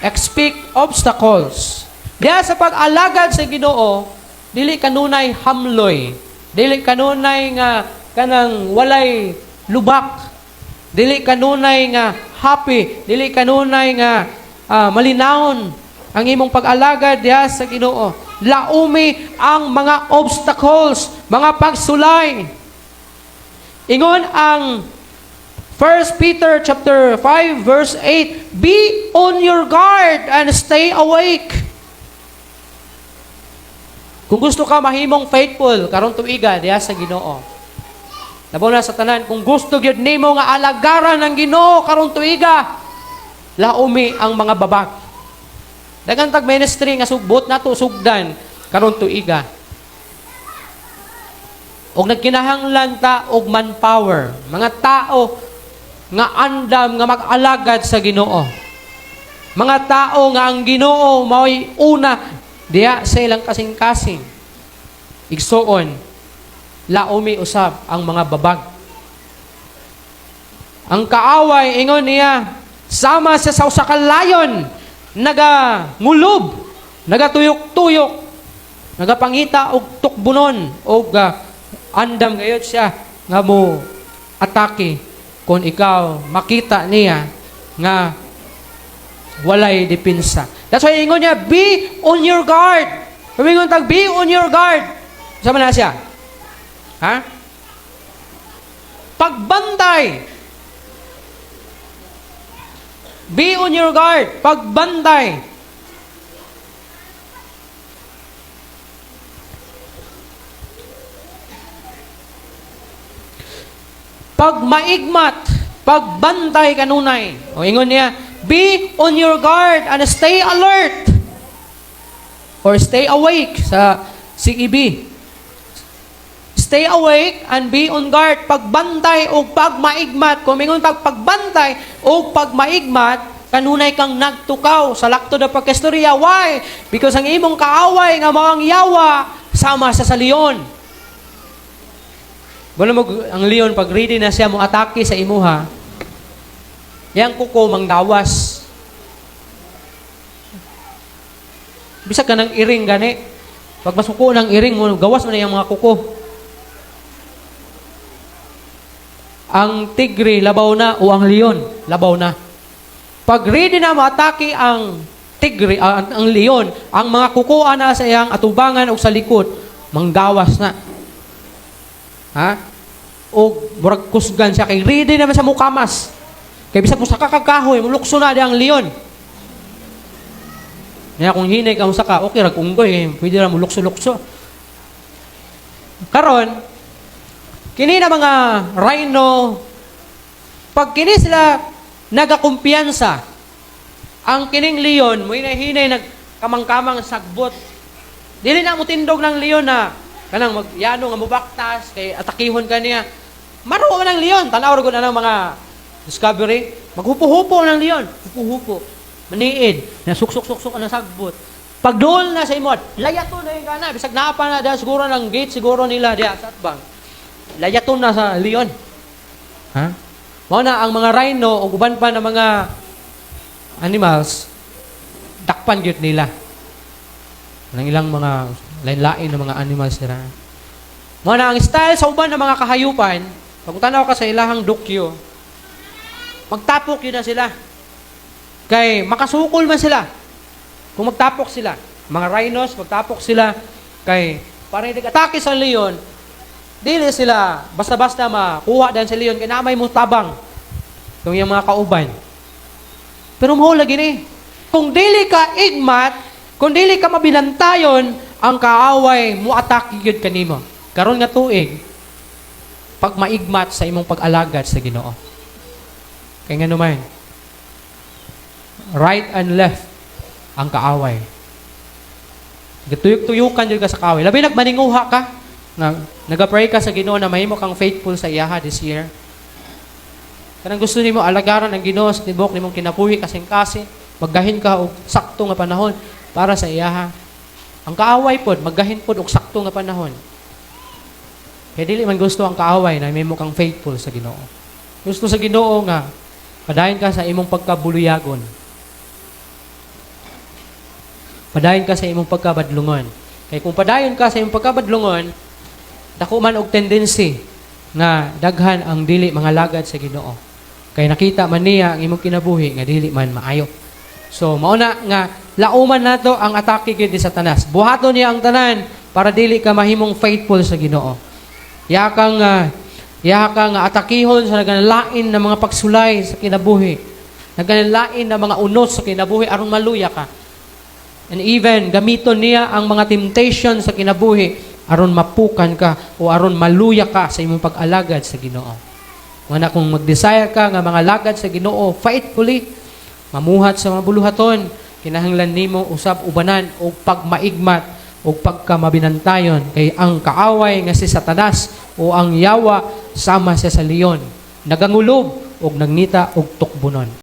expect obstacles. Diya sa pag-alagad sa Ginoo, dili kanunay hamloy. Dili kanunay nga kanang walay lubak. Dili kanunay nga happy. Dili kanunay nga malinawon ang imong pag-alagad diya sa Ginoo. Laumi ang mga obstacles, mga pagsulay. Ingon ang 1 Peter chapter 5 verse 8, be on your guard and stay awake. Kung gusto ka mahimong faithful karon tuiga diha sa Ginoo. Labaw na sa tanan, kung gusto gyud nimo nga alagaran ng Ginoo karon tuiga, laumi ang mga babag. Daghang tag ministry nga sugbot nato sugdan karon tuiga. Og nagkinahanglan ta og manpower, mga tao nga andam nga mag-alagad sa Ginoo. Mga tao nga ang Ginoo mao'y una diya sa ilang kasing-kasing. Igsuon, laumi usab ang mga babag. Ang kaaway ingon niya, sama sa usa ka layon, nagangulob, nagatuyok-tuyok, nagapangita og tukbunon og andam gayud siya nga mo atake kung ikaw makita niya nga walay depensa. That's why ingon niya, be on your guard. Ingon tag, be on your guard. Sama na siya? Ha? Pagbantay. Be on your guard. Pagbantay. Pagmaigmat, pagbantay kanunay. O ingon niya, be on your guard and stay alert. Or stay awake sa CEB. Stay awake and be on guard. Pagbantay o pagmaigmat. Kung ingon pagbantay o pagmaigmat, kanunay kang nagtukaw sa lakto na pagkastorya. Why? Because ang imong kaaway nga mga yawa sama sa leon. Wala mo ang leon pag ready na siya mo atake sa imuha. Yang kuko mangdawas. Bisag ka ng iring gani. Pag masuko ng iring mo, gawas mo na yung mga kuko. Ang tigre, labaw na, o ang leon, labaw na. Pag ready na matake ang tigre, ang leon, ang mga kukuha na sa iyang atubangan o sa likod, manggawas na. Ha? O murag kusgan siya, kay ready naman sa mukamas. Kay bisag mo sa kakakahoy, mulukso na di ang leon. Kaya kung hinay ka mo saka, okay, rag-unggoy, pwede na mulukso-lukso. Karon, kini na mga rhino, pag kini sila nagakumpiyansa, ang kining leon, mo hinay-hinay nagkamang-kamang sagbot. Dili na mo tindog ng leon na kanang magyano nga mubaktas, kay atakihon ka niya. Maro man ng leon, tanaw ro na ng mga discovery, maghupo-hupo ng leon, hupo-hupo, maniid, na suksok-suksok ang sagbot. Pag doon na sa imod, layaton na yung kana, bisag naapa na dahil siguro ng gate, siguro nila diya sa atbang. Layaton na sa leon. Ha? Mao na ang mga rhino o uban pa na mga animals, dakpan gyud nila. Nang ilang mga lain-lain na mga animals nila. Mao na ang style sa uban ng mga kahayupan, pag tanaw ka sa ilahang dokyo, magtapok yun na sila. Kay makasukol man sila. Kung magtapok sila, mga rhinos, magtapok sila, kay para hindi atake sa leon, dili sila basta-basta makuha dan sa leon, kay namay mo tabang itong yung mga kauban. Pero mahal lagi ni. Kung dili ka igmat, kung dili ka mabilantayon, ang kaaway mo atake gyud kanimo. Karon nga tuig, pag maigmat sa imong pag-alagad sa Ginoo. Kaya nga naman, right and left ang kaaway. Gatuyok-tuyukan dyan ka sa kaaway. Labi nagmaninguha ka, nag-pray ka sa Ginoo na mahimo kang faithful sa iyaha this year. Kanang gusto nimo alagaran ang Ginoo sa tibok nimong kinabuhi kasing-kasing, maggahin ka og sakto nga panahon para sa iyaha. Ang kaaway pod maggahin pod og sakto nga panahon. Kaya dili man gusto ang kaaway na mahimo kang faithful sa Ginoo. Gusto sa Ginoo nga padayon ka sa imong pagkabuluyagon. Padayon ka sa imong pagkabadlungon. Kay kung padayon ka sa imong pagkabadlungon, dako man og tendency nga daghan ang dili mga lagad sa Ginoo. Kay nakita man niya ang imong kinabuhi nga dili man maayo. So mauna nga lauman nato ang atake gyud ni Satanas. Buhaton niya ang tanan para dili ka mahimong faithful sa Ginoo. Ya kang atakihon sa naganlain na mga pagsulay sa kinabuhi. Naganlain na mga unos sa kinabuhi aron maluya ka. And even gamiton niya ang mga temptation sa kinabuhi aron mapukan ka o aron maluya ka sa imong pag-alagad sa Ginoo. Nga kung mag-desire ka nga mga lagad sa Ginoo faithfully, mamuhat sa mga buluhaton, kinahanglan nimo usab ubanan o pagmaigmat o pagkamabinantayon kay ang kaaway nga si Satanas o ang yawa sama siya sa leon, nagangulob o nagnita og tukbunon.